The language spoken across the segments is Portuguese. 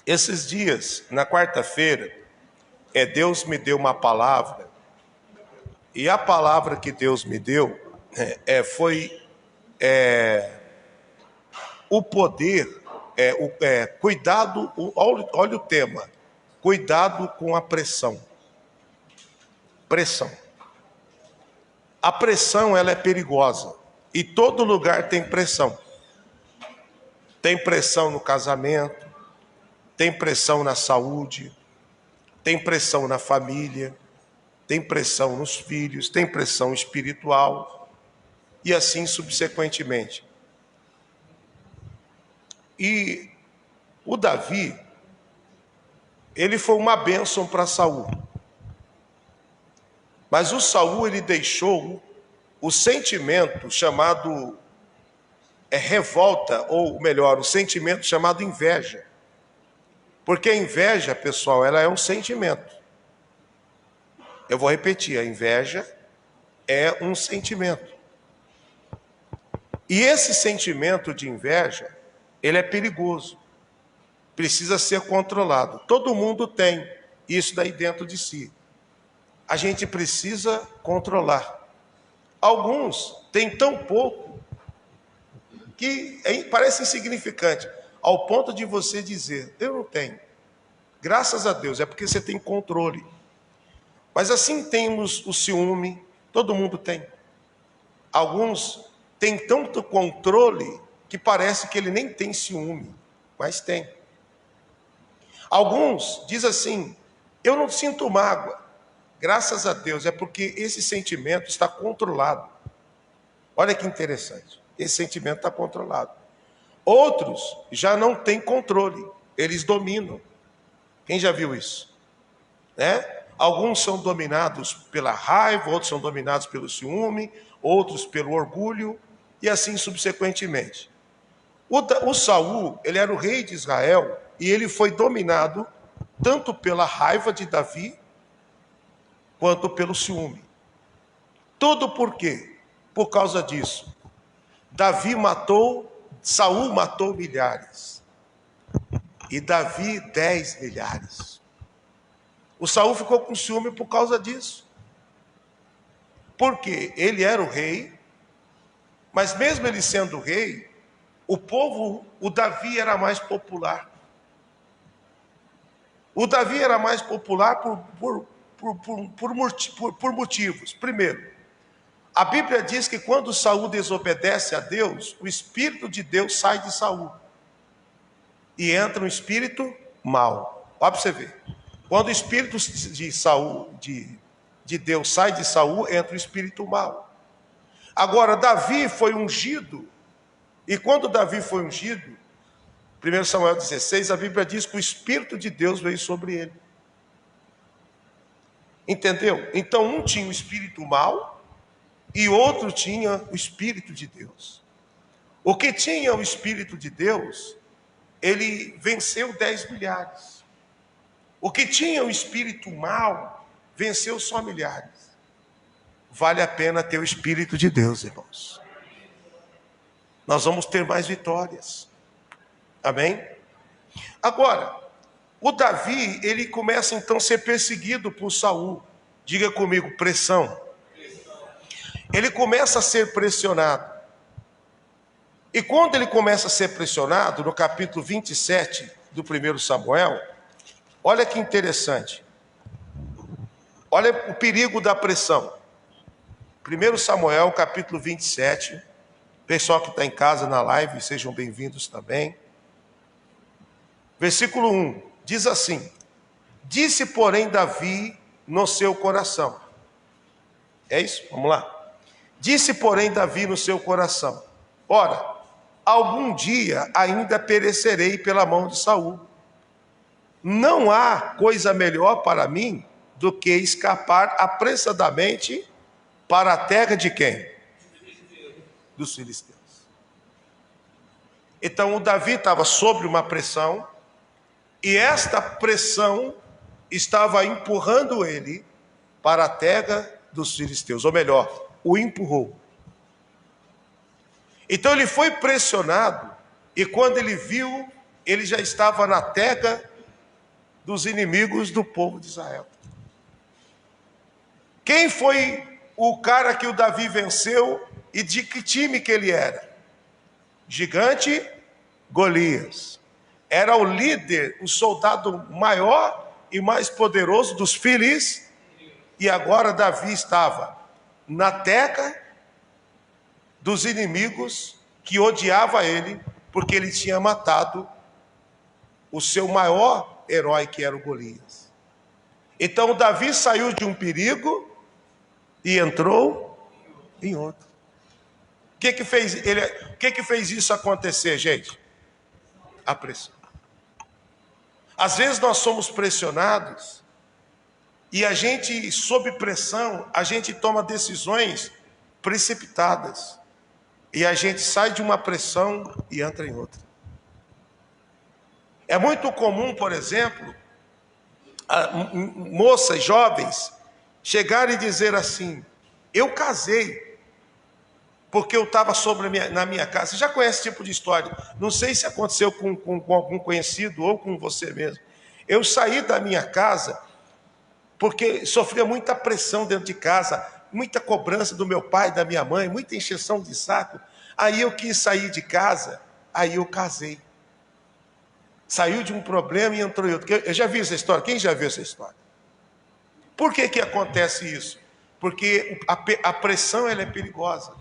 Esses dias, na quarta-feira, Deus me deu uma palavra, e a palavra que Deus me deu foi o poder, cuidado, olha o tema, cuidado com a pressão. Pressão. A pressão, ela é perigosa, e todo lugar tem pressão. Tem pressão no casamento, tem pressão na saúde, tem pressão na família, tem pressão nos filhos, tem pressão espiritual, e assim subsequentemente. E o Davi, ele foi uma bênção para Saul. Mas o Saul, ele deixou o sentimento chamado revolta, ou melhor, o sentimento chamado inveja. Porque a inveja, pessoal, ela é um sentimento. Eu vou repetir, a inveja é um sentimento. E esse sentimento de inveja, ele é perigoso. Precisa ser controlado. Todo mundo tem isso daí dentro de si. A gente precisa controlar. Alguns têm tão pouco que parece insignificante, ao ponto de você dizer, eu não tenho. Graças a Deus, é porque você tem controle. Mas assim temos o ciúme, todo mundo tem. Alguns têm tanto controle que parece que ele nem tem ciúme, mas tem. Alguns dizem assim, eu não sinto mágoa. Graças a Deus, é porque esse sentimento está controlado. Olha que interessante, esse sentimento está controlado. Outros já não têm controle, eles dominam. Quem já viu isso? Alguns são dominados pela raiva, outros são dominados pelo ciúme, outros pelo orgulho, e assim subsequentemente. O Saul, ele era o rei de Israel, e ele foi dominado tanto pela raiva de Davi, quanto pelo ciúme. Tudo por quê? Por causa disso. Saul matou milhares. E Davi 10 milhares. O Saul ficou com ciúme por causa disso. Porque ele era o rei, mas mesmo ele sendo rei, o Davi era mais popular. O Davi era mais popular por motivos. Primeiro, a Bíblia diz que quando Saul desobedece a Deus, o Espírito de Deus sai de Saul e entra um espírito mau. Olha para você ver. Quando o Espírito de Deus sai de Saul, entra o espírito mau. Agora, Davi foi ungido, e quando Davi foi ungido, 1 Samuel 16, a Bíblia diz que o Espírito de Deus veio sobre ele. Entendeu? Então um tinha o espírito mau e outro tinha o Espírito de Deus. O que tinha o Espírito de Deus, ele venceu 10 milhares. O que tinha o espírito mau, venceu só milhares. Vale a pena ter o Espírito de Deus, irmãos. Nós vamos ter mais vitórias. Amém? Agora, o Davi, ele começa então a ser perseguido por Saul. Diga comigo, pressão. Ele começa a ser pressionado. E quando ele começa a ser pressionado, no capítulo 27 do 1 Samuel, olha que interessante. Olha o perigo da pressão. 1 Samuel, capítulo 27. Pessoal que está em casa na live, sejam bem-vindos também. Versículo 1, diz assim: disse, porém, Davi no seu coração. É isso? Vamos lá. Disse, porém, Davi no seu coração: ora, algum dia ainda perecerei pela mão de Saul. Não há coisa melhor para mim do que escapar apressadamente para a terra de quem? Dos filisteus. Então o Davi estava sob uma pressão, e esta pressão estava empurrando ele para a terra dos filisteus, ou melhor, o empurrou. Então ele foi pressionado, e quando ele viu, ele já estava na terra dos inimigos do povo de Israel. Quem foi o cara que o Davi venceu e de que time que ele era? Gigante Golias. Era o líder, o soldado maior e mais poderoso dos filhos. E agora Davi estava na teca dos inimigos que odiava ele, porque ele tinha matado o seu maior herói, que era o Golias. Então Davi saiu de um perigo e entrou em outro. O que fez isso acontecer, gente? A pressão. Às vezes nós somos pressionados e a gente, sob pressão, a gente toma decisões precipitadas. E a gente sai de uma pressão e entra em outra. É muito comum, por exemplo, moças jovens chegarem e dizer assim: eu casei porque eu estava na minha casa. Você já conhece esse tipo de história? Não sei se aconteceu com algum conhecido ou com você mesmo. Eu saí da minha casa porque sofria muita pressão dentro de casa, muita cobrança do meu pai, da minha mãe, muita encheção de saco. Aí eu quis sair de casa, aí eu casei. Saiu de um problema e entrou em outro. Eu já vi essa história. Quem já viu essa história? Por que acontece isso? Porque a pressão ela é perigosa.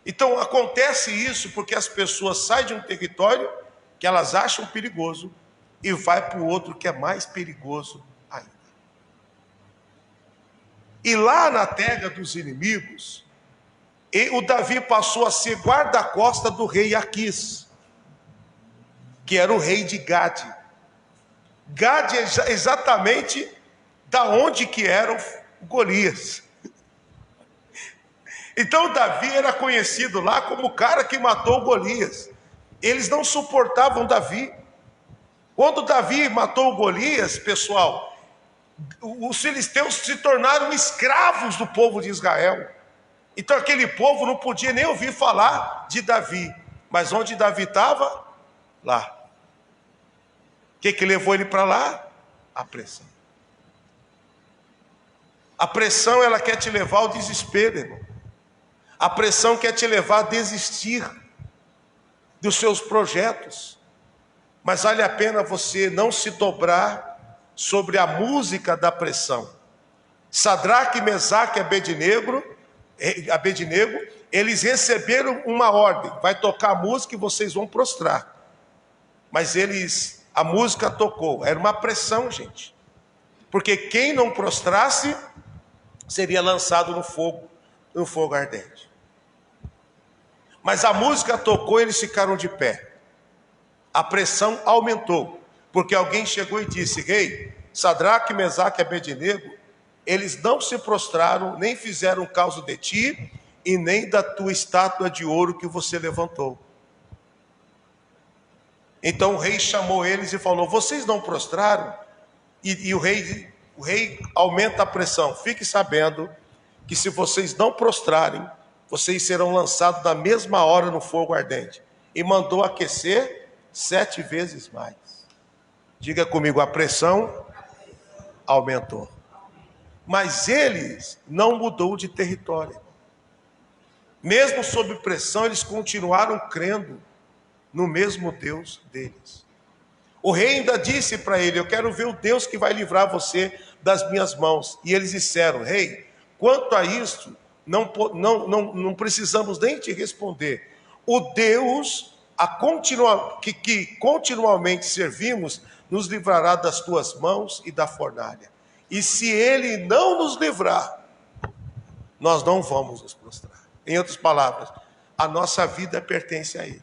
Então acontece isso porque as pessoas saem de um território que elas acham perigoso e vai para o outro que é mais perigoso ainda. E lá na terra dos inimigos, o Davi passou a ser guarda-costa do rei Aquis, que era o rei de Gade. Gade é exatamente da onde que era o Golias. Então Davi era conhecido lá como o cara que matou o Golias. Eles não suportavam Davi. Quando Davi matou o Golias, pessoal, os filisteus se tornaram escravos do povo de Israel. Então aquele povo não podia nem ouvir falar de Davi. Mas onde Davi estava? Lá. O que levou ele para lá? A pressão. A pressão, ela quer te levar ao desespero, irmão. A pressão quer te levar a desistir dos seus projetos. Mas vale a pena você não se dobrar sobre a música da pressão. Sadraque, Mesaque e Abednego, eles receberam uma ordem: vai tocar a música e vocês vão prostrar. Mas a música tocou, era uma pressão, gente. Porque quem não prostrasse seria lançado no fogo ardente. Mas a música tocou e eles ficaram de pé. A pressão aumentou, porque alguém chegou e disse: rei, Sadraque, Mesaque e Abednego, eles não se prostraram, nem fizeram caso de ti, e nem da tua estátua de ouro que você levantou. Então o rei chamou eles e falou: vocês não prostraram? E o rei aumenta a pressão: fique sabendo que se vocês não prostrarem, vocês serão lançados na mesma hora no fogo ardente. E mandou aquecer 7 vezes mais. Diga comigo: a pressão aumentou. Mas eles não mudou de território. Mesmo sob pressão, eles continuaram crendo no mesmo Deus deles. O rei ainda disse para ele: eu quero ver o Deus que vai livrar você das minhas mãos. E eles disseram: rei, quanto a isto, não precisamos nem te responder. O Deus que continuamente servimos nos livrará das tuas mãos e da fornalha. E se ele não nos livrar, nós não vamos nos prostrar. Em outras palavras, a nossa vida pertence a ele.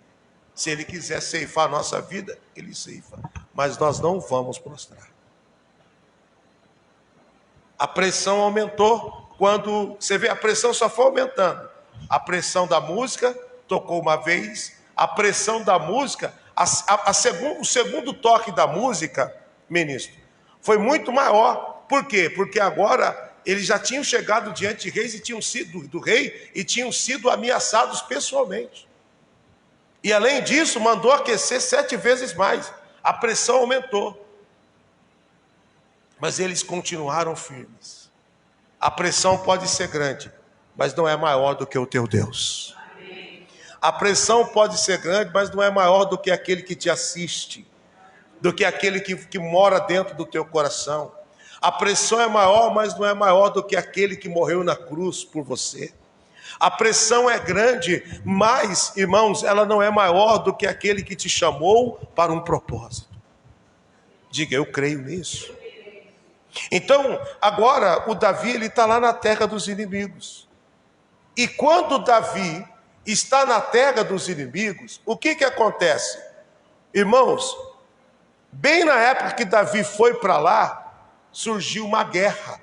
Se ele quiser ceifar a nossa vida, ele ceifa. Mas nós não vamos prostrar. A pressão aumentou. Quando você vê, a pressão só foi aumentando. A pressão da música tocou uma vez. A pressão da música, o segundo toque da música, ministro, foi muito maior. Por quê? Porque agora eles já tinham chegado diante de reis e tinham sido do rei e tinham sido ameaçados pessoalmente. E além disso, mandou aquecer 7 vezes mais. A pressão aumentou. Mas eles continuaram firmes. A pressão pode ser grande, mas não é maior do que o teu Deus. A pressão pode ser grande, mas não é maior do que aquele que te assiste, do que aquele que mora dentro do teu coração. A pressão é maior, mas não é maior do que aquele que morreu na cruz por você. A pressão é grande, mas, irmãos, ela não é maior do que aquele que te chamou para um propósito. Diga, eu creio nisso. Então, agora, o Davi, ele está lá na terra dos inimigos. E quando Davi está na terra dos inimigos, o que acontece? Irmãos, bem na época que Davi foi para lá, surgiu uma guerra.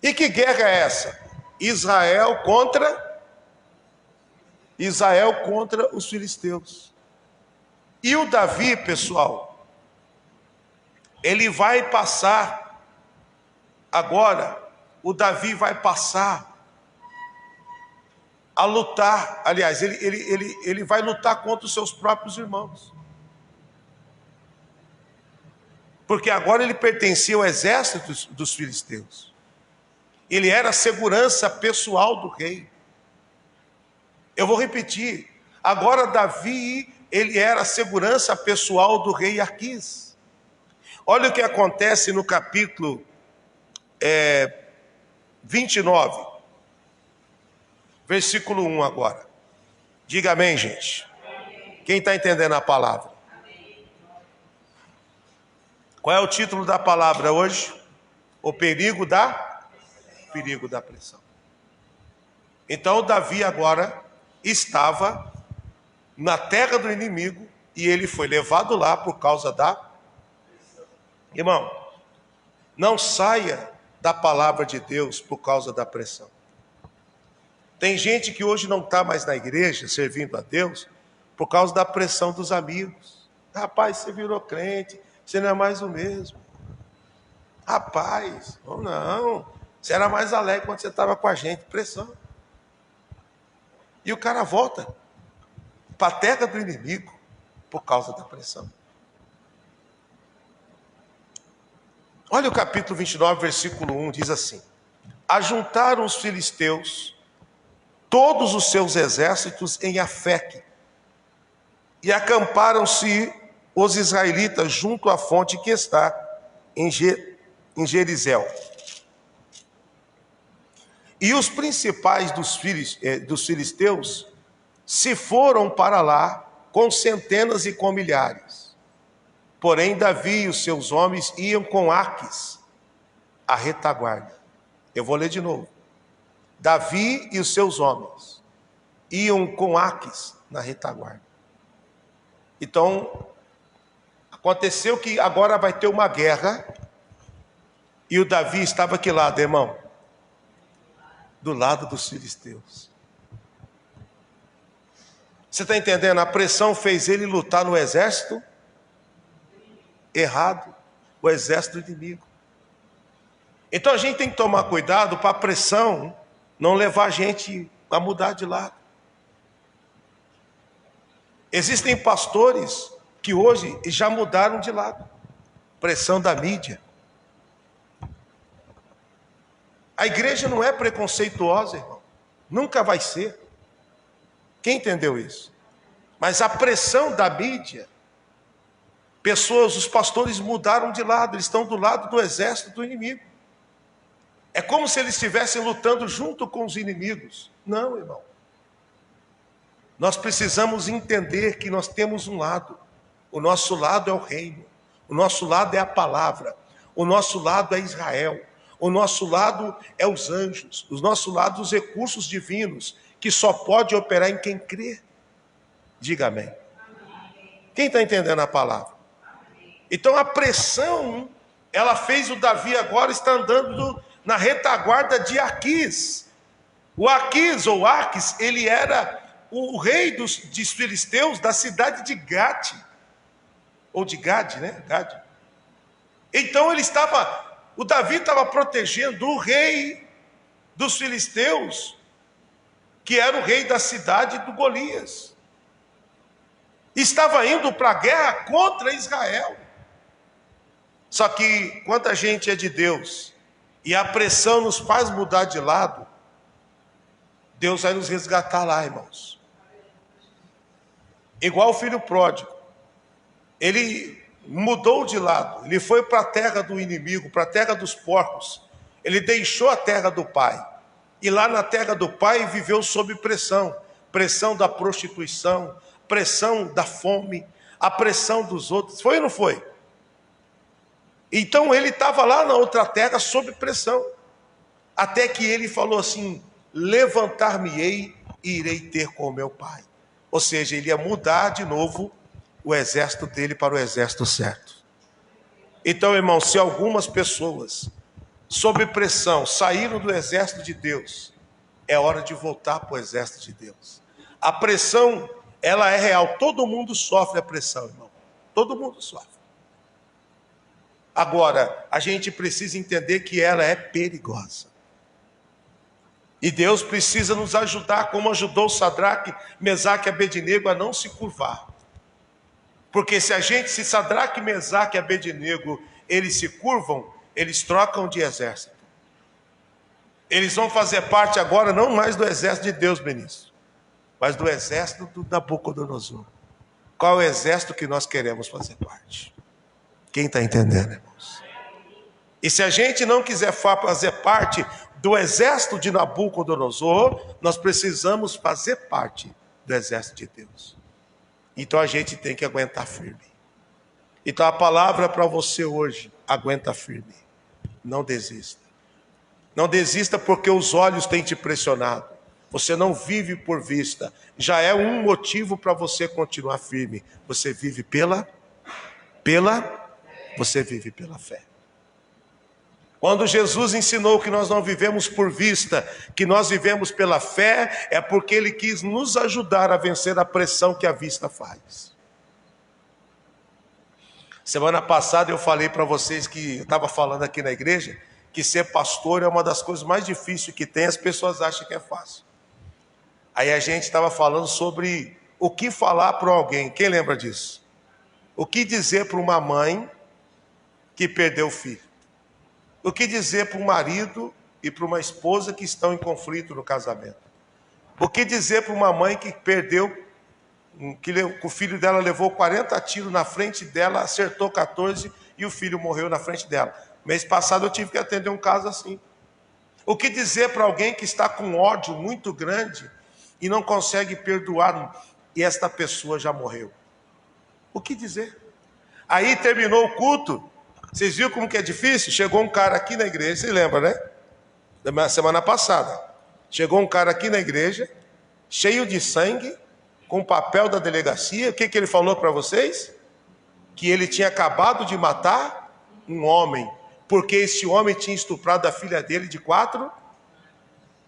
E que guerra é essa? Israel contra os filisteus. E o Davi, pessoal, ele vai passar agora, o Davi vai passar a lutar, aliás, ele vai lutar contra os seus próprios irmãos. Porque agora ele pertencia ao exército dos filisteus. Ele era a segurança pessoal do rei. Eu vou repetir. Agora Davi, ele era a segurança pessoal do rei Aquis. Olha o que acontece no capítulo 29. Versículo 1 agora. Diga amém, gente. Quem está entendendo a palavra? Qual é o título da palavra hoje? O perigo da pressão. Então Davi agora estava na terra do inimigo e ele foi levado lá por causa da... Irmão, não saia da palavra de Deus por causa da pressão. Tem gente que hoje não está mais na igreja servindo a Deus por causa da pressão dos amigos. Rapaz, você virou crente, você não é mais o mesmo. Rapaz, não, você era mais alegre quando você estava com a gente, pressão. E o cara volta para a terra do inimigo por causa da pressão. Olha o capítulo 29, versículo 1, diz assim: ajuntaram os filisteus todos os seus exércitos em Afeque, e acamparam-se os israelitas junto à fonte que está em Jerizel. E os principais dos filisteus se foram para lá com centenas e com milhares. Porém, Davi e os seus homens iam com Aquis, a retaguarda. Eu vou ler de novo. Davi e os seus homens iam com Aquis na retaguarda. Então, aconteceu que agora vai ter uma guerra. E o Davi estava que lado, irmão? Do lado dos filisteus. Você está entendendo? A pressão fez ele lutar no exército errado, o exército inimigo. Então a gente tem que tomar cuidado para a pressão não levar a gente a mudar de lado. Existem pastores que hoje já mudaram de lado. Pressão da mídia. A igreja não é preconceituosa, irmão. Nunca vai ser. Quem entendeu isso? Mas a pressão da mídia, os pastores mudaram de lado, eles estão do lado do exército do inimigo. É como se eles estivessem lutando junto com os inimigos. Não, irmão. Nós precisamos entender que nós temos um lado. O nosso lado é o reino. O nosso lado é a palavra. O nosso lado é Israel. O nosso lado é os anjos. O nosso lado os recursos divinos, que só pode operar em quem crê. Diga amém. Quem está entendendo a palavra? Então a pressão, ela fez o Davi agora estar andando na retaguarda de Aquis. O Aquis, ou Aquis, ele era o rei dos filisteus da cidade de Gate. Ou de Gade, né? Gade. Então o Davi estava protegendo o rei dos filisteus, que era o rei da cidade do Golias. Estava indo para a guerra contra Israel. Só que quando a gente é de Deus e a pressão nos faz mudar de lado, Deus vai nos resgatar lá, irmãos. Igual o filho pródigo. Ele mudou de lado, ele foi para a terra do inimigo, para a terra dos porcos. Ele deixou a terra do pai. E lá na terra do pai viveu sob pressão. Pressão da prostituição, pressão da fome, a pressão dos outros. Foi ou não foi? Então ele estava lá na outra terra sob pressão. Até que ele falou assim: levantar-me-ei e irei ter com o meu pai. Ou seja, ele ia mudar de novo o exército dele para o exército certo. Então, irmão, se algumas pessoas, sob pressão, saíram do exército de Deus, é hora de voltar para o exército de Deus. A pressão, ela é real. Todo mundo sofre a pressão, irmão. Todo mundo sofre. Agora, a gente precisa entender que ela é perigosa. E Deus precisa nos ajudar, como ajudou Sadraque, Mesaque e Abednego a não se curvar. Porque se Sadraque, Mesaque e Abednego, eles se curvam, eles trocam de exército. Eles vão fazer parte agora não mais do exército de Deus, ministro, mas do exército do Nabucodonosor. Qual é o exército que nós queremos fazer parte? Quem está entendendo, irmãos? E se a gente não quiser fazer parte do exército de Nabucodonosor, nós precisamos fazer parte do exército de Deus. Então a gente tem que aguentar firme. Então a palavra para você hoje: aguenta firme. Não desista. Não desista porque os olhos têm te pressionado. Você não vive por vista. Já é um motivo para você continuar firme. Você vive você vive pela fé. Quando Jesus ensinou que nós não vivemos por vista, que nós vivemos pela fé, é porque Ele quis nos ajudar a vencer a pressão que a vista faz. Semana passada eu falei para vocês que eu estava falando aqui na igreja, que ser pastor é uma das coisas mais difíceis que tem, as pessoas acham que é fácil. Aí a gente estava falando sobre o que falar para alguém, quem lembra disso? O que dizer para uma mãe que perdeu o filho? O que dizer para um marido e para uma esposa que estão em conflito no casamento? O que dizer para uma mãe que perdeu, que o filho dela levou 40 tiros na frente dela, acertou 14 e o filho morreu na frente dela? Mês passado eu tive que atender um caso assim. O que dizer para alguém que está com ódio muito grande e não consegue perdoar e esta pessoa já morreu? O que dizer? Aí terminou o culto. Vocês viram como que é difícil? Chegou um cara aqui na igreja, você lembra, né? Da semana passada. Chegou um cara aqui na igreja, cheio de sangue, com o papel da delegacia. O que ele falou para vocês? Que ele tinha acabado de matar um homem, porque esse homem tinha estuprado a filha dele de 4.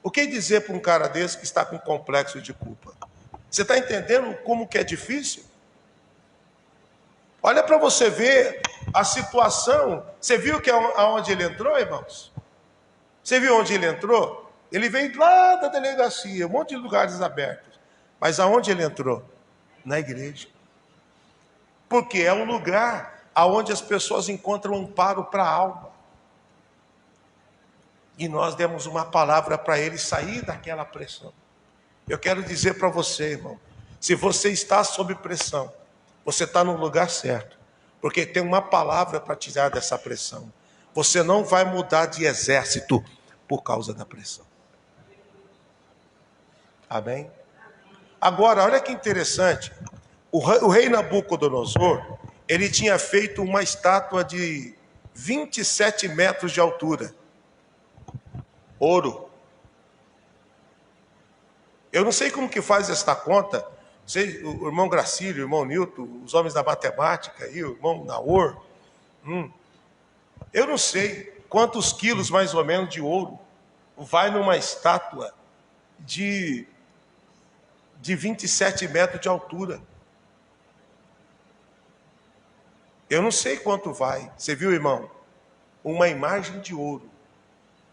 O que dizer para um cara desse que está com complexo de culpa? Você está entendendo como que é difícil? Olha para você ver a situação. Você viu que aonde ele entrou, irmãos? Você viu onde ele entrou? Ele veio lá da delegacia, um monte de lugares abertos. Mas aonde ele entrou? Na igreja. Porque é um lugar aonde as pessoas encontram amparo para a alma. E nós demos uma palavra para ele sair daquela pressão. Eu quero dizer para você, irmão, se você está sob pressão, você está no lugar certo, porque tem uma palavra para tirar dessa pressão. Você não vai mudar de exército por causa da pressão. Amém? Agora, olha que interessante. O rei Nabucodonosor, ele tinha feito uma estátua de 27 metros de altura. Ouro. Eu não sei como que faz esta conta. O irmão Gracílio, o irmão Nilton, os homens da matemática, e o irmão Naor. Eu não sei quantos quilos mais ou menos de ouro vai numa estátua de 27 metros de altura. Eu não sei quanto vai. Você viu, irmão? Uma imagem de ouro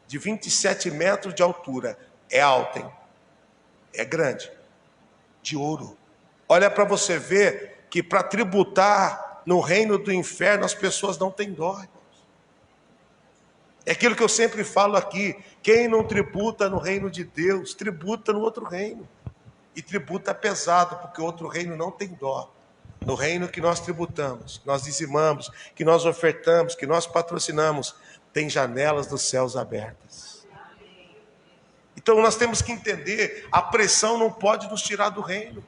de 27 metros de altura. É alta, hein? É grande. De ouro. Olha para você ver que para tributar no reino do inferno as pessoas não têm dó, irmãos. É aquilo que eu sempre falo aqui: quem não tributa no reino de Deus, tributa no outro reino. E tributa pesado, porque o outro reino não tem dó. No reino que nós tributamos, que nós dizimamos, que nós ofertamos, que nós patrocinamos, tem janelas dos céus abertas. Então nós temos que entender, a pressão não pode nos tirar do reino.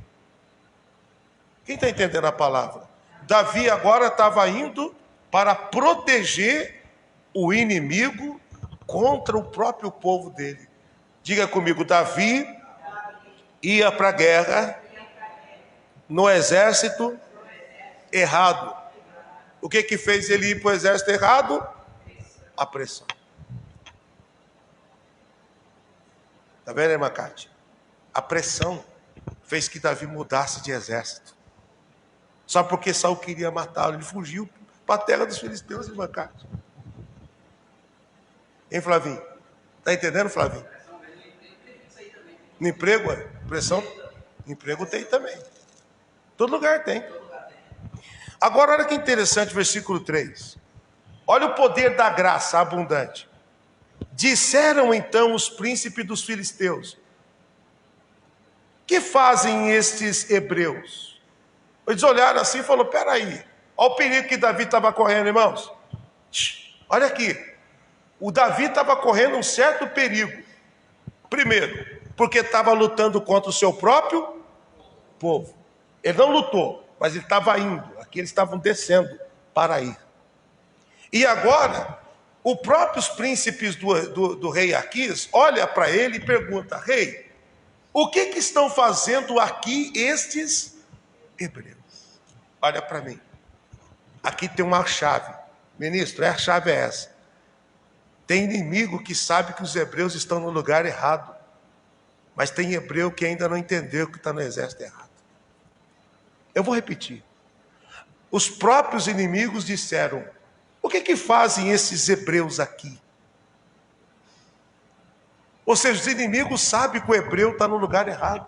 Quem está entendendo a palavra? Davi agora estava indo para proteger o inimigo contra o próprio povo dele. Diga comigo: Davi ia para a guerra no exército errado. O que fez ele ir para o exército errado? A pressão. Está vendo, irmã Cátia? A pressão fez que Davi mudasse de exército. Só porque Saul queria matá-lo, ele fugiu para a terra dos filisteus, irmã Cátia. Hein, Flavinho? Está entendendo, Flavinho? No emprego, pressão? Emprego tem também. Todo lugar tem. Agora, olha que interessante, versículo 3. Olha o poder da graça abundante. Disseram então os príncipes dos filisteus: que fazem estes hebreus? Eles olharam assim e falaram: peraí, olha o perigo que Davi estava correndo, irmãos. Olha aqui, o Davi estava correndo um certo perigo. Primeiro, porque estava lutando contra o seu próprio povo. Ele não lutou, mas ele estava indo. Aqui eles estavam descendo para ir. E agora, os próprios príncipes do rei Aquis olha para ele e pergunta: rei, o que estão fazendo aqui estes hebreus? Olha para mim. Aqui tem uma chave. Ministro, a chave é essa. Tem inimigo que sabe que os hebreus estão no lugar errado. Mas tem hebreu que ainda não entendeu que está no exército errado. Eu vou repetir. Os próprios inimigos disseram: o que fazem esses hebreus aqui? Ou seja, os inimigos sabem que o hebreu está no lugar errado.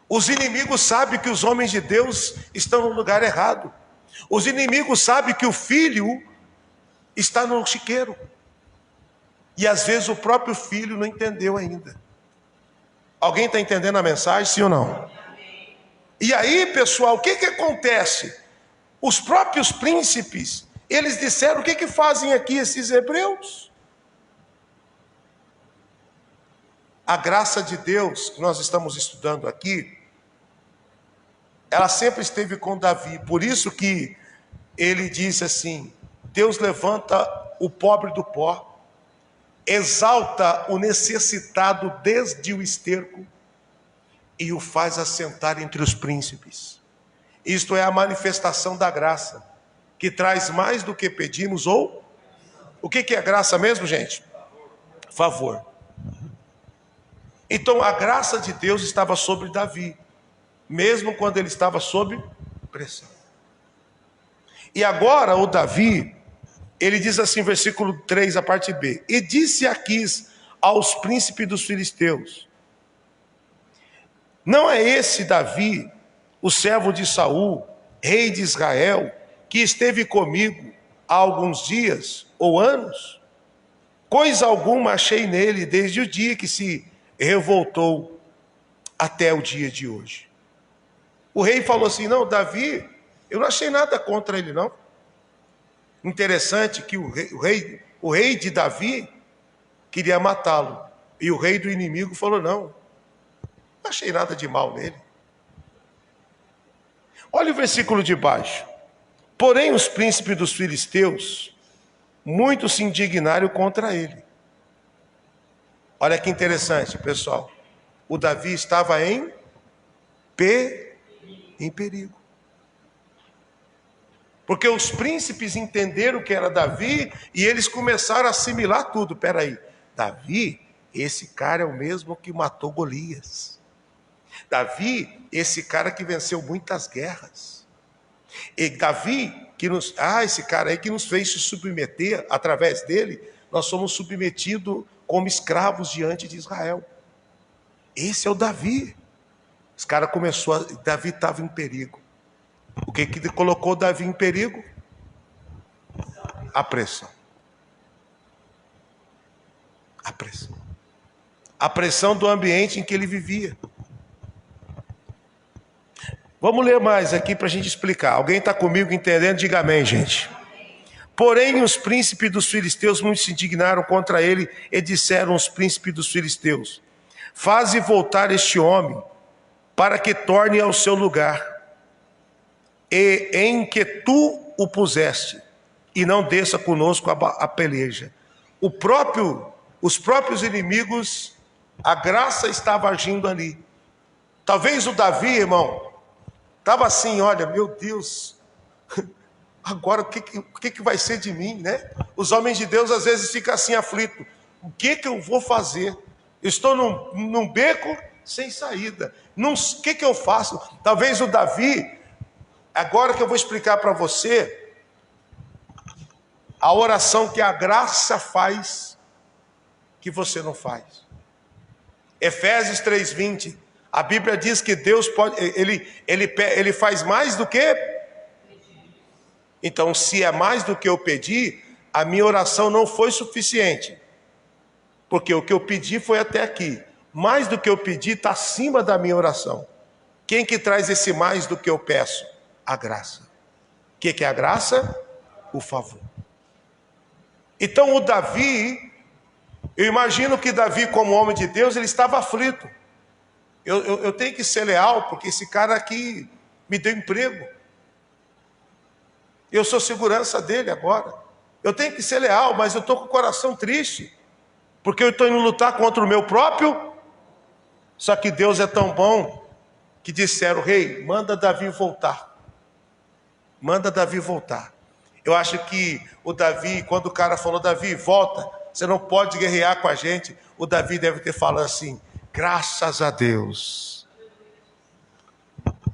Os inimigos sabem que os homens de Deus estão no lugar errado. Os inimigos sabem que o filho está no chiqueiro. E às vezes o próprio filho não entendeu ainda. Alguém está entendendo a mensagem, sim ou não? E aí, pessoal, o que acontece? Os próprios príncipes, eles disseram: o que fazem aqui esses hebreus? A graça de Deus, que nós estamos estudando aqui, ela sempre esteve com Davi. Por isso que ele disse assim: Deus levanta o pobre do pó, exalta o necessitado desde o esterco e o faz assentar entre os príncipes. Isto é a manifestação da graça, que traz mais do que pedimos ou... O que é graça mesmo, gente? Favor. Então a graça de Deus estava sobre Davi, mesmo quando ele estava sob pressão. E agora o Davi, ele diz assim, versículo 3, a parte B: e disse Aquis aos príncipes dos filisteus: não é esse Davi, o servo de Saul, rei de Israel, que esteve comigo há alguns dias ou anos? Coisa alguma achei nele desde o dia que se revoltou até o dia de hoje. O rei falou assim: não, Davi, eu não achei nada contra ele, não. Interessante que o rei de Davi queria matá-lo. E o rei do inimigo falou: não achei nada de mal nele. Olha o versículo de baixo. Porém os príncipes dos filisteus, muitos se indignaram contra ele. Olha que interessante, pessoal. O Davi estava em perigo. Porque os príncipes entenderam que era Davi e eles começaram a assimilar tudo. Peraí, Davi, esse cara é o mesmo que matou Golias. Davi, esse cara que venceu muitas guerras. E Davi, esse cara aí que nos fez se submeter, através dele, nós somos submetidos como escravos diante de Israel. Esse é o Davi. Davi estava em perigo. O que colocou Davi em perigo? A pressão. A pressão. A pressão do ambiente em que ele vivia. Vamos ler mais aqui para a gente explicar. Alguém está comigo entendendo? Diga amém, gente. Porém, os príncipes dos filisteus muito se indignaram contra ele e disseram aos príncipes dos filisteus: faze voltar este homem, para que torne ao seu lugar, e em que tu o puseste, e não desça conosco a peleja. Os próprios inimigos, a graça estava agindo ali. Talvez o Davi, irmão, estava assim, olha, meu Deus, agora o que vai ser de mim, né? Os homens de Deus às vezes ficam assim aflitos. O que eu vou fazer? Estou num beco sem saída. O que eu faço? Talvez o Davi, agora que eu vou explicar para você, a oração que a graça faz, que você não faz. Efésios 3:20, a Bíblia diz que Deus pode, ele faz mais do que... Então, se é mais do que eu pedi, a minha oração não foi suficiente. Porque o que eu pedi foi até aqui. Mais do que eu pedi está acima da minha oração. Quem que traz esse mais do que eu peço? A graça. O que é a graça? O favor. Então o Davi, eu imagino que Davi, como homem de Deus, ele estava aflito. Eu tenho que ser leal, porque esse cara aqui me deu emprego. Eu sou segurança dele agora. Eu tenho que ser leal, mas eu estou com o coração triste. Porque eu estou indo lutar contra o meu próprio. Só que Deus é tão bom que disseram: rei, manda Davi voltar. Manda Davi voltar. Eu acho que o Davi, quando o cara falou: Davi, volta, você não pode guerrear com a gente. O Davi deve ter falado assim: graças a Deus.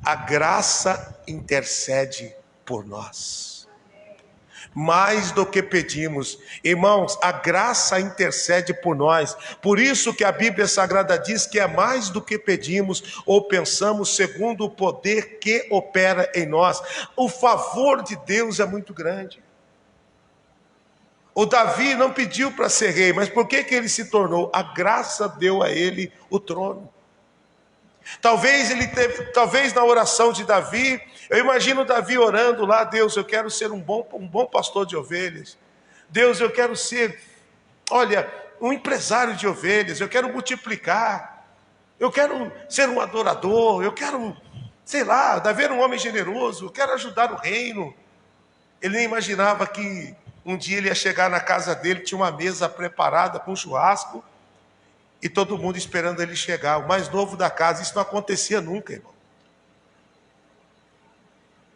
A graça intercede por nós. Mais do que pedimos. Irmãos, a graça intercede por nós. Por isso que a Bíblia Sagrada diz que é mais do que pedimos ou pensamos, segundo o poder que opera em nós. O favor de Deus é muito grande. O Davi não pediu para ser rei, mas por que ele se tornou? A graça deu a ele o trono. Talvez na oração de Davi, eu imagino Davi orando lá: Deus, eu quero ser um bom pastor de ovelhas. Deus, eu quero ser, olha, um empresário de ovelhas. Eu quero multiplicar. Eu quero ser um adorador. Eu quero, sei lá, Davi era um homem generoso. Eu quero ajudar o reino. Ele nem imaginava que um dia ele ia chegar na casa dele, tinha uma mesa preparada com churrasco, e todo mundo esperando ele chegar, o mais novo da casa. Isso não acontecia nunca, irmão.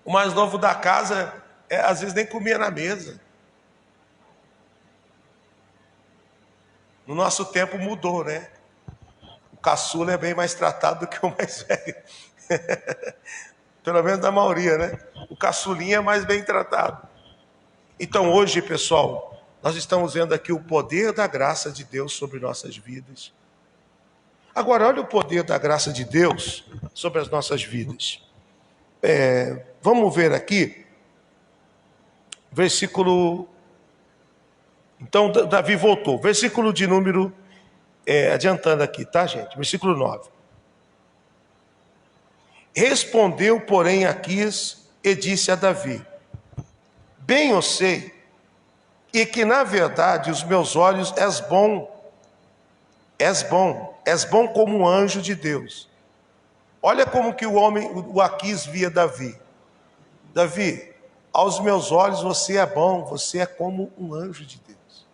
O mais novo da casa, às vezes nem comia na mesa. No nosso tempo mudou, né? O caçula é bem mais tratado do que o mais velho. Pelo menos da maioria, né? O caçulinha é mais bem tratado. Então hoje, pessoal, nós estamos vendo aqui o poder da graça de Deus sobre nossas vidas. Agora, olha o poder da graça de Deus sobre as nossas vidas. Vamos ver aqui, versículo... Então, Davi voltou. Versículo de número... adiantando aqui, tá, gente? Versículo 9. Respondeu, porém, Aquis e disse a Davi: bem eu sei, e que na verdade os meus olhos és bom como um anjo de Deus. Olha como que o Aquis via Davi. Davi, aos meus olhos você é bom, você é como um anjo de Deus.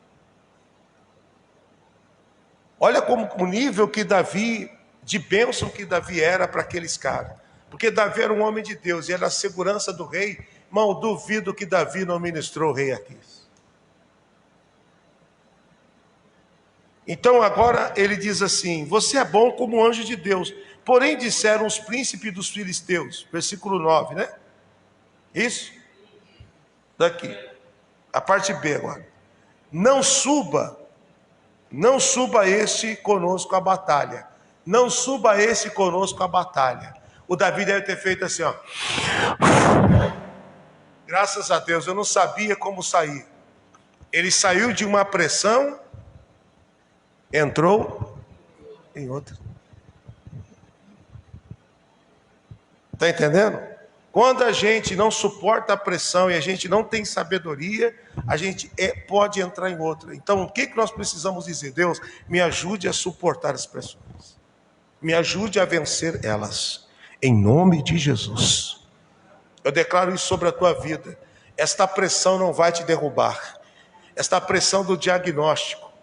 Olha como o nível que Davi, de bênção que Davi era para aqueles caras. Porque Davi era um homem de Deus e era a segurança do rei. Irmão, duvido que Davi não ministrou o rei Aquis. Então agora ele diz assim: você é bom como um anjo de Deus. Porém disseram os príncipes dos filisteus. Versículo 9, né? Isso? Daqui. A parte B agora. Não suba este conosco a batalha. Não suba este conosco a batalha. O Davi deve ter feito assim, ó. Graças a Deus, eu não sabia como sair. Ele saiu de uma pressão, entrou em outra. Está entendendo? Quando a gente não suporta a pressão e a gente não tem sabedoria, a gente pode entrar em outra. Então, o que nós precisamos dizer? Deus, me ajude a suportar as pressões. Me ajude a vencer elas. Em nome de Jesus. Eu declaro isso sobre a tua vida. Esta pressão não vai te derrubar. Esta pressão do diagnóstico,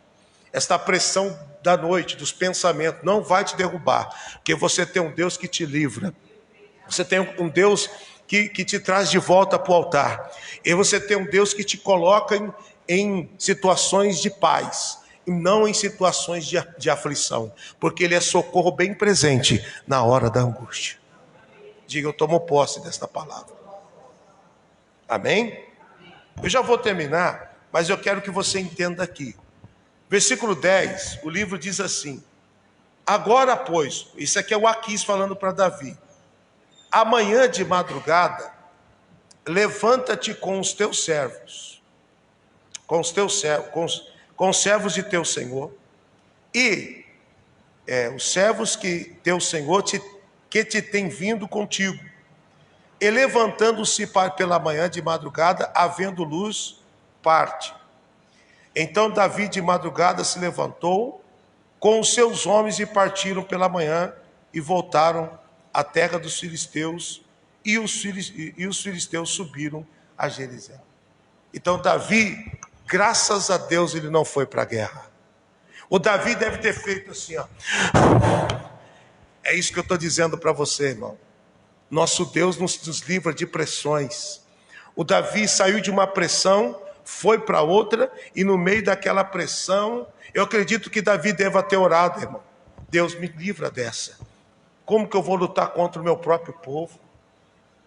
esta pressão da noite, dos pensamentos, não vai te derrubar. Porque você tem um Deus que te livra. Você tem um Deus que te traz de volta para o altar. E você tem um Deus que te coloca em situações de paz. E não em situações de aflição. Porque Ele é socorro bem presente na hora da angústia. Diga, eu tomo posse desta palavra. Amém? Eu já vou terminar, mas eu quero que você entenda aqui. Versículo 10, o livro diz assim: agora, pois, isso aqui é o Aquis falando para Davi. Amanhã de madrugada, levanta-te com os teus servos, com os servos de teu Senhor, e os servos que teu Senhor que te tem vindo contigo. E levantando-se pela manhã de madrugada, havendo luz, parte. Então Davi de madrugada se levantou com os seus homens e partiram pela manhã e voltaram à terra dos filisteus, e os filisteus subiram a Jerusalém. Então Davi, graças a Deus, ele não foi para a guerra. O Davi deve ter feito assim, ó. É isso que eu estou dizendo para você, irmão. Nosso Deus nos livra de pressões. O Davi saiu de uma pressão, foi para outra, e no meio daquela pressão, eu acredito que Davi deva ter orado, irmão. Deus, me livra dessa. Como que eu vou lutar contra o meu próprio povo?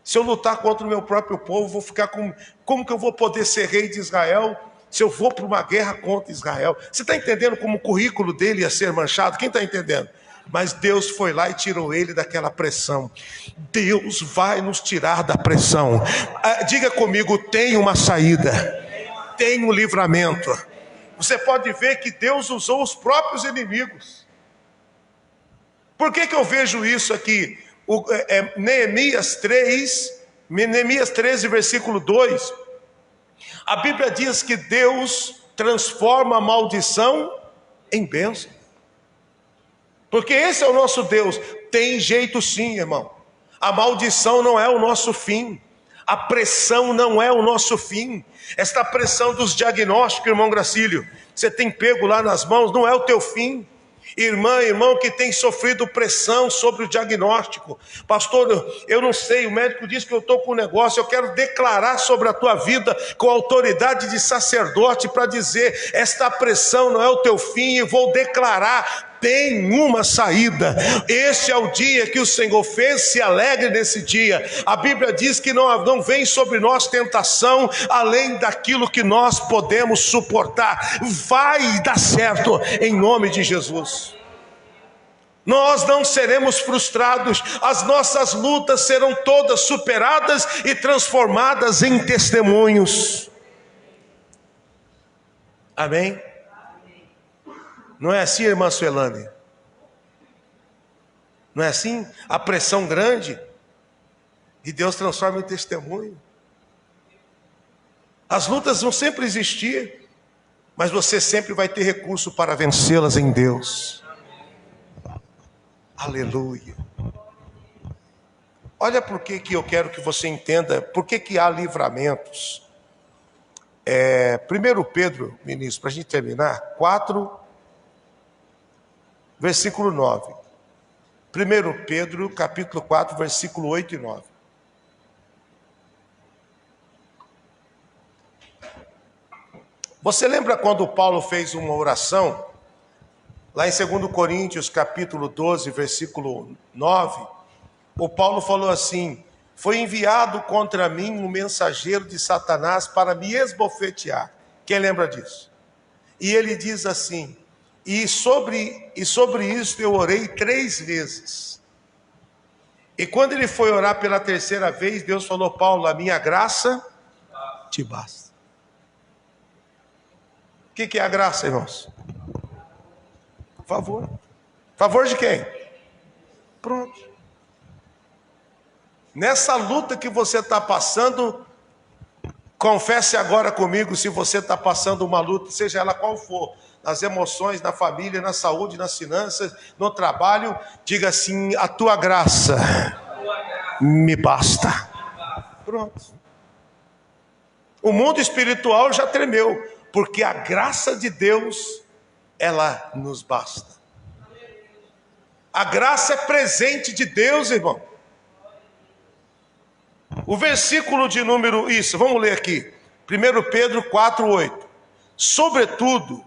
Se eu lutar contra o meu próprio povo, vou ficar com... Como que eu vou poder ser rei de Israel se eu vou para uma guerra contra Israel? Você está entendendo como o currículo dele ia ser manchado? Quem está entendendo? Mas Deus foi lá e tirou ele daquela pressão. Deus vai nos tirar da pressão. Diga comigo, tem uma saída. Tem um livramento. Você pode ver que Deus usou os próprios inimigos. Por que eu vejo isso aqui? Neemias 13, versículo 2. A Bíblia diz que Deus transforma a maldição em bênção. Porque esse é o nosso Deus. Tem jeito sim, irmão. A maldição não é o nosso fim. A pressão não é o nosso fim. Esta pressão dos diagnósticos, irmão Gracílio, você tem pego lá nas mãos, não é o teu fim. Irmã, irmão que tem sofrido pressão sobre o diagnóstico. Pastor, eu não sei, o médico disse que eu estou com um negócio. Eu quero declarar sobre a tua vida com autoridade de sacerdote para dizer, esta pressão não é o teu fim, e vou declarar, tem uma saída. Este é o dia que o Senhor fez, se alegre nesse dia. A Bíblia diz que não vem sobre nós tentação além daquilo que nós podemos suportar. Vai dar certo em nome de Jesus. Nós não seremos frustrados, as nossas lutas serão todas superadas e transformadas em testemunhos. Amém? Não é assim, irmã Suelane? Não é assim? A pressão grande e Deus transforma em testemunho. As lutas vão sempre existir, mas você sempre vai ter recurso para vencê-las em Deus. Aleluia. Olha por que eu quero que você entenda, por que há livramentos. 1 Pedro, ministro, para a gente terminar, 4, versículo 9. 1 Pedro, capítulo 4, versículo 8 e 9. Você lembra quando Paulo fez uma oração? Lá em 2 Coríntios, capítulo 12, versículo 9, o Paulo falou assim: foi enviado contra mim um mensageiro de Satanás para me esbofetear. Quem lembra disso? E ele diz assim: e sobre isso eu orei 3 vezes. E quando ele foi orar pela terceira vez, Deus falou: Paulo, a minha graça te basta. O que é a graça, irmãos? Favor. Favor de quem? Pronto. Nessa luta que você está passando, confesse agora comigo se você está passando uma luta, seja ela qual for, nas emoções, na família, na saúde, nas finanças, no trabalho, diga assim: a tua graça me basta. Pronto. O mundo espiritual já tremeu, porque a graça de Deus, ela nos basta. A graça é presente de Deus, irmão. O versículo de número, vamos ler aqui. 1 Pedro 4:8. Sobretudo,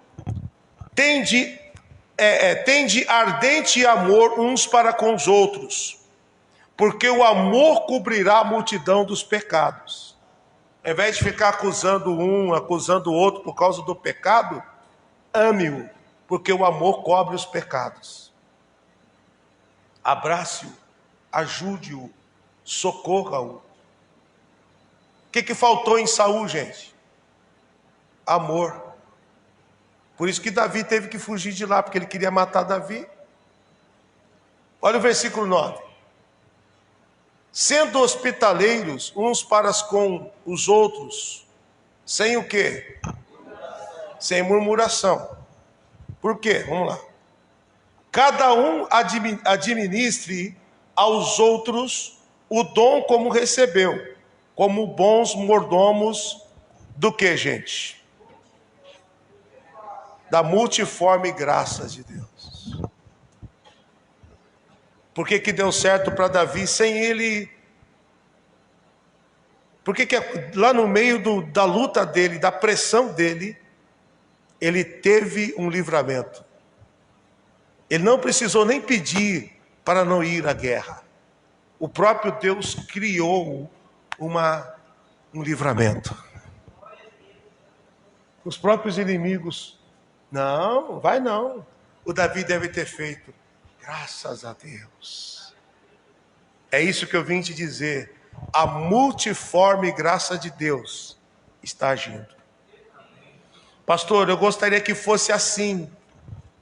tende ardente amor uns para com os outros, porque o amor cobrirá a multidão dos pecados. Ao invés de ficar acusando um, acusando o outro por causa do pecado, ame-o, porque o amor cobre os pecados. Abrace-o, ajude-o, socorra-o. O que faltou em Saul, gente? Amor. Por isso que Davi teve que fugir de lá, porque ele queria matar Davi. Olha o versículo 9. Sendo hospitaleiros uns para com os outros, sem o quê? Sem murmuração. Por quê? Vamos lá. Cada um administre aos outros o dom como recebeu, como bons mordomos do que, gente? Da multiforme graça de Deus. Por que deu certo para Davi sem ele? Por que lá no meio da luta dele, da pressão dele, ele teve um livramento? Ele não precisou nem pedir para não ir à guerra. O próprio Deus criou um livramento. Os próprios inimigos, não, vai não. O Davi deve ter feito, graças a Deus. É isso que eu vim te dizer. A multiforme graça de Deus está agindo. Pastor, eu gostaria que fosse assim.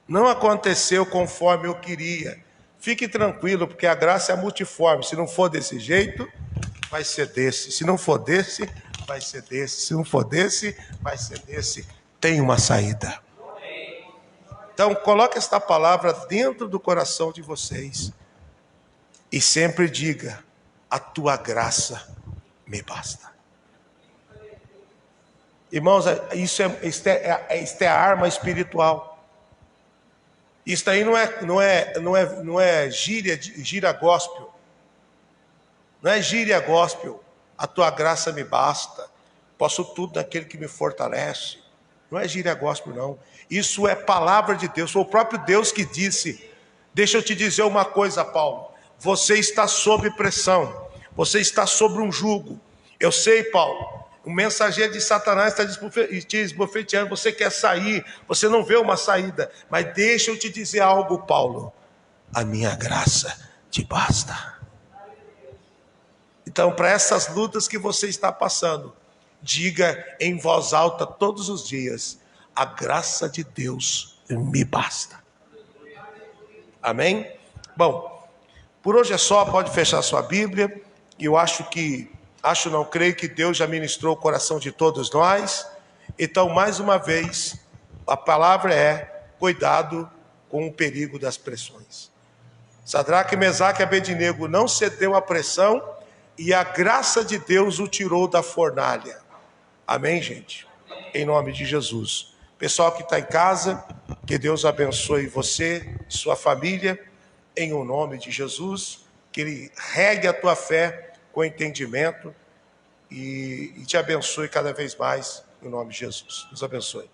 Não aconteceu conforme eu queria. Fique tranquilo, porque a graça é multiforme. Se não for desse jeito, vai ser desse. Se não for desse, vai ser desse. Se não for desse, vai ser desse. Tem uma saída. Então, coloque esta palavra dentro do coração de vocês. E sempre diga: a tua graça me basta. Irmãos, isso é a arma espiritual. Isso aí não é gíria gospel. Não é gíria gospel. A tua graça me basta. Posso tudo naquele que me fortalece. Não é gíria gospel, não. Isso é palavra de Deus. Foi o próprio Deus que disse: deixa eu te dizer uma coisa, Paulo. Você está sob pressão. Você está sobre um jugo. Eu sei, Paulo. O mensageiro de Satanás está te esbofeteando. Você quer sair, você não vê uma saída. Mas deixa eu te dizer algo, Paulo. A minha graça te basta. Então, para essas lutas que você está passando, diga em voz alta todos os dias: a graça de Deus me basta. Amém? Bom, por hoje é só, pode fechar sua Bíblia. Eu creio que Deus já ministrou o coração de todos nós. Então, mais uma vez, a palavra é: cuidado com o perigo das pressões. Sadraque, Mesaque e Abednego não cedeu à pressão e a graça de Deus o tirou da fornalha. Amém, gente? Em nome de Jesus. Pessoal que está em casa, que Deus abençoe você, sua família, em o nome de Jesus. Que Ele regue a tua fé com entendimento e te abençoe cada vez mais, em nome de Jesus. Deus abençoe.